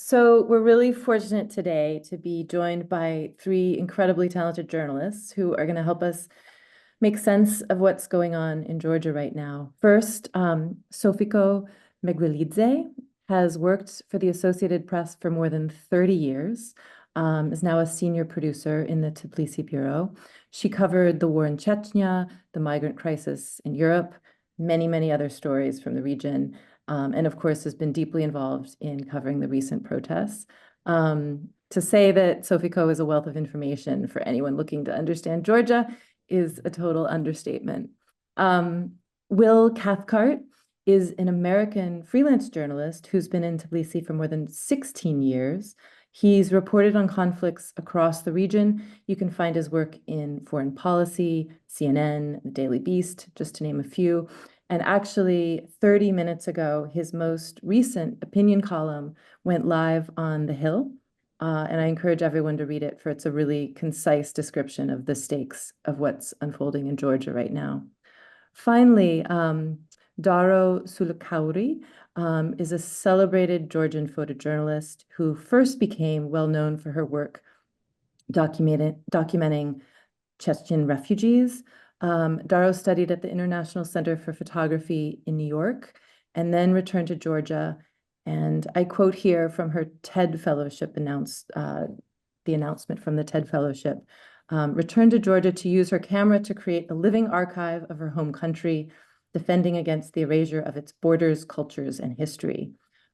So we're really fortunate today to be joined by three incredibly talented journalists who are going to help us make sense of what's going on in Georgia right now. First, Sophiko Megrilidze has worked for the Associated Press for more than 30 years, is now a senior producer in the Tbilisi bureau. She covered the war in Chechnya, the migrant crisis in Europe, many, many other stories from the region, and of course has been deeply involved in covering the recent protests. To say that Sophiko is a wealth of information for anyone looking to understand Georgia is a total understatement. Will Cathcart is an American freelance journalist who's been in Tbilisi for more than 16 years. He's reported on conflicts across the region. You can find his work in foreign policy, CNN, the Daily Beast, just to name a few. And actually, 30 minutes ago, his most recent opinion column went live on The Hill. And I encourage everyone to read it, for it's a really concise description of the stakes of what's unfolding in Georgia right now. Finally, Daro Sulakauri is a celebrated Georgian photojournalist who first became well known for her work documenting Chechen refugees. Daro studied at the International Center for Photography in New York and then returned to Georgia. And I quote here from her TED Fellowship the announcement from the TED Fellowship, returned to Georgia to use her camera to create a living archive of her home country, defending against the erasure of its borders, cultures, and history.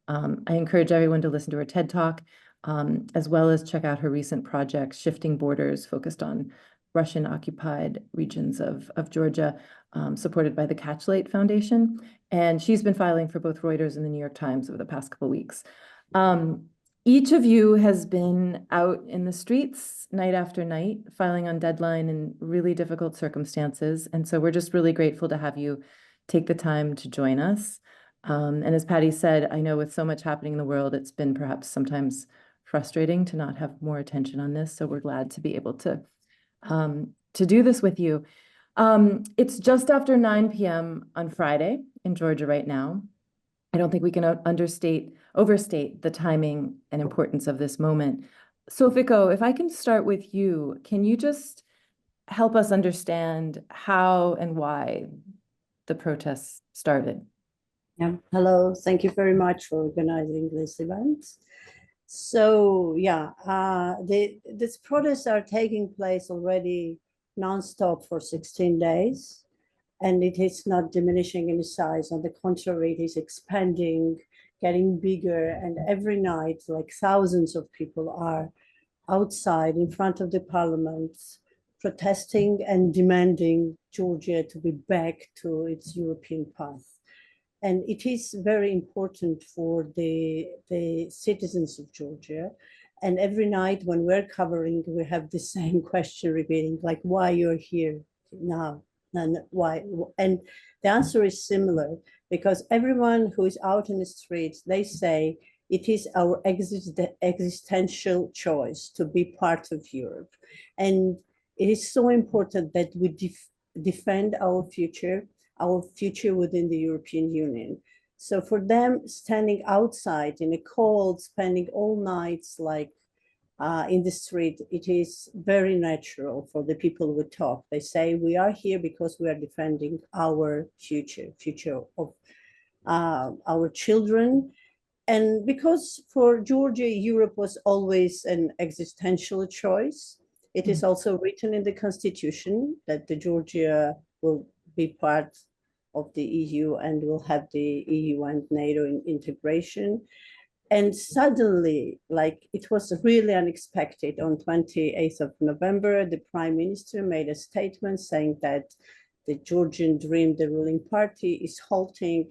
I encourage everyone to listen to her TED Talk, as well as check out her recent project, Shifting Borders, focused on Russian-occupied regions of Georgia, supported by the Catchlight Foundation. And she's been filing for both Reuters and the New York Times over the past couple of weeks. Each of you has been out in the streets night after night, filing on deadline in really difficult circumstances. And so we're just really grateful to have you take the time to join us. And as Patty said, I know with so much happening in the world, it's been perhaps sometimes frustrating to not have more attention on this. So we're glad to be able to do this with you. It's just after 9 p.m. on Friday in Georgia right now. I don't think we can overstate the timing and importance of this moment. Sophiko, if I can start with you, can you just help us understand how and why the protests started? Yeah. Hello. Thank you very much for organizing this event. So yeah, these protests are taking place already nonstop for 16 days, and it is not diminishing in size. On the contrary, it is expanding, getting bigger, and every night, like thousands of people are outside in front of the parliament, protesting and demanding Georgia to be back to its European path. And it is very important for the citizens of Georgia. And every night when we're covering, we have the same question repeating, like, why you're here now? And why? And the answer is similar, because everyone who is out in the streets, they say it is our existential choice to be part of Europe. And it is so important that we defend our future within the European Union. So for them, standing outside in the cold, spending all nights like in the street, it is very natural for the people we talk. They say we are here because we are defending our future of our children. And because for Georgia, Europe was always an existential choice. It is also written in the constitution that the Georgia will be part of the EU and will have the EU and NATO integration. And suddenly, like, it was really unexpected. On 28th of November, the Prime Minister made a statement saying that the Georgian Dream, the ruling party, is halting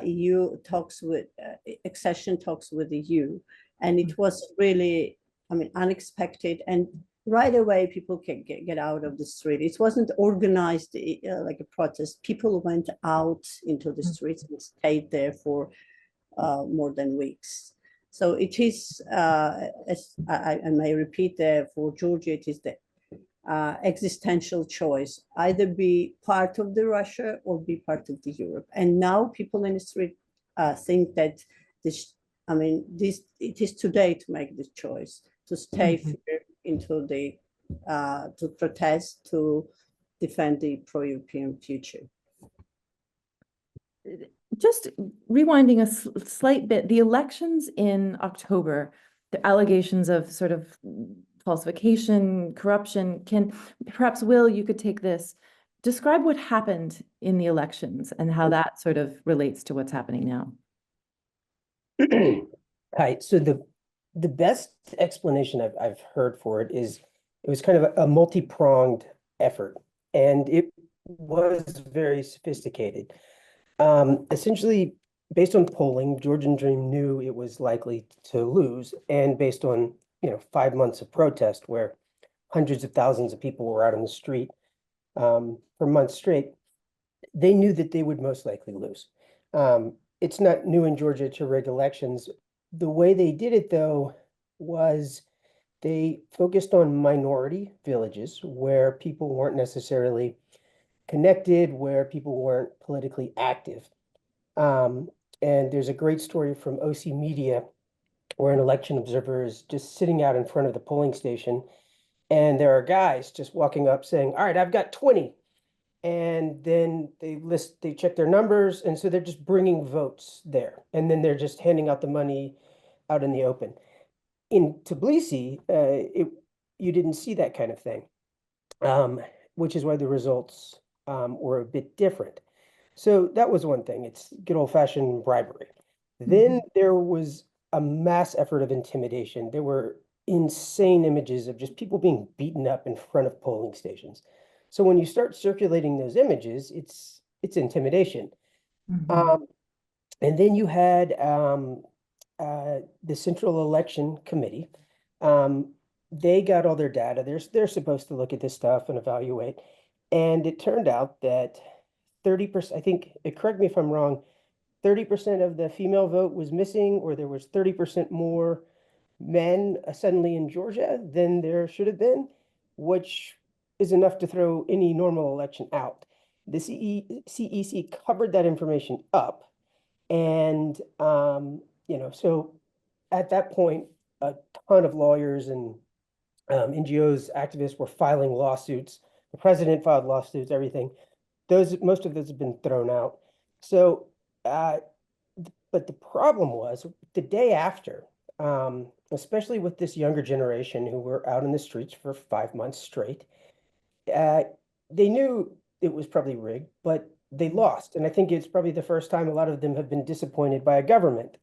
EU talks with accession talks with the EU. And it was really, unexpected. And right away, people can get out of the street. It wasn't organized like a protest. People went out into the streets and stayed there for more than weeks. So it is, as I may repeat there, for Georgia, it is the existential choice, either be part of the Russia or be part of the Europe. And now people in the street think that this I mean, it is today to make this choice, to stay here into the, to protest, to defend the pro-European future. Just rewinding a slight bit, the elections in October, the allegations of sort of falsification, corruption, can perhaps, Will, you could take this. Describe what happened in the elections and how that sort of relates to what's happening now. Hi. So the best explanation I've heard for it is it was kind of a multi-pronged effort, and it was very sophisticated. Essentially, based on polling, Georgian Dream knew it was likely to lose, and based on 5 months of protest where hundreds of thousands of people were out on the street for months straight, they knew that they would most likely lose. It's not new in Georgia to rig elections. The way they did it, though, was they focused on minority villages where people weren't necessarily connected, where people weren't politically active. And there's a great story from OC Media where an election observer is just sitting out in front of the polling station, and there are guys just walking up saying, "All right, I've got 20." And then they check their numbers, and so they're just bringing votes there, and then they're just handing out the money out in the open. In Tbilisi, you didn't see that kind of thing, which is why the results were a bit different. So that was one thing. It's good old-fashioned bribery. Then there was a mass effort of intimidation. There were insane images of just people being beaten up in front of polling stations. So when you start circulating those images, it's intimidation. And then you had the Central Election Committee. They got all their data. They're supposed to look at this stuff and evaluate. And it turned out that 30%, I think, correct me if I'm wrong, 30% of the female vote was missing, or there was 30% more men suddenly in Georgia than there should have been, which is enough to throw any normal election out. The CEC covered that information up. And, so at that point, a ton of lawyers and NGOs, activists were filing lawsuits. The president filed lawsuits, everything. Most of those have been thrown out. So, but the problem was the day after, especially with this younger generation who were out in the streets for 5 months straight, they knew it was probably rigged, but they lost. And I think it's probably the first time a lot of them have been disappointed by a government.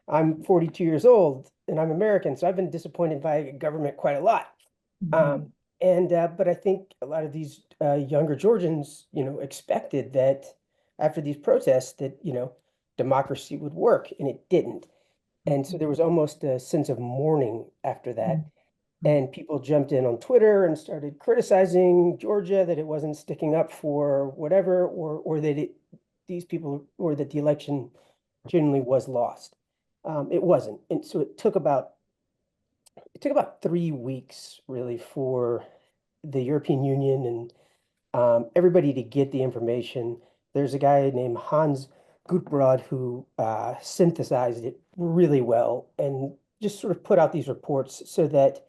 I'm 42 years old and I'm American, so I've been disappointed by a government quite a lot. But I think a lot of these younger Georgians, expected that after these protests that, democracy would work, and it didn't. And so there was almost a sense of mourning after that. And people jumped in on Twitter and started criticizing Georgia, that it wasn't sticking up for whatever, or that these people, or that the election generally was lost. It wasn't. And so it took about 3 weeks really for the European Union and everybody to get the information. There's a guy named Hans Gutbrod who synthesized it really well and just sort of put out these reports so that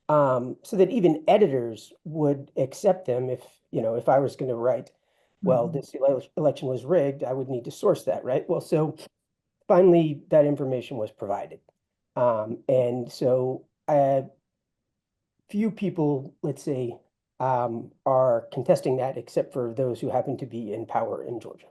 even editors would accept them. If I was going to write, well, this election was rigged, I would need to source that, right? Well, so finally that information was provided. And so few people, let's say, are contesting that, except for those who happen to be in power in Georgia.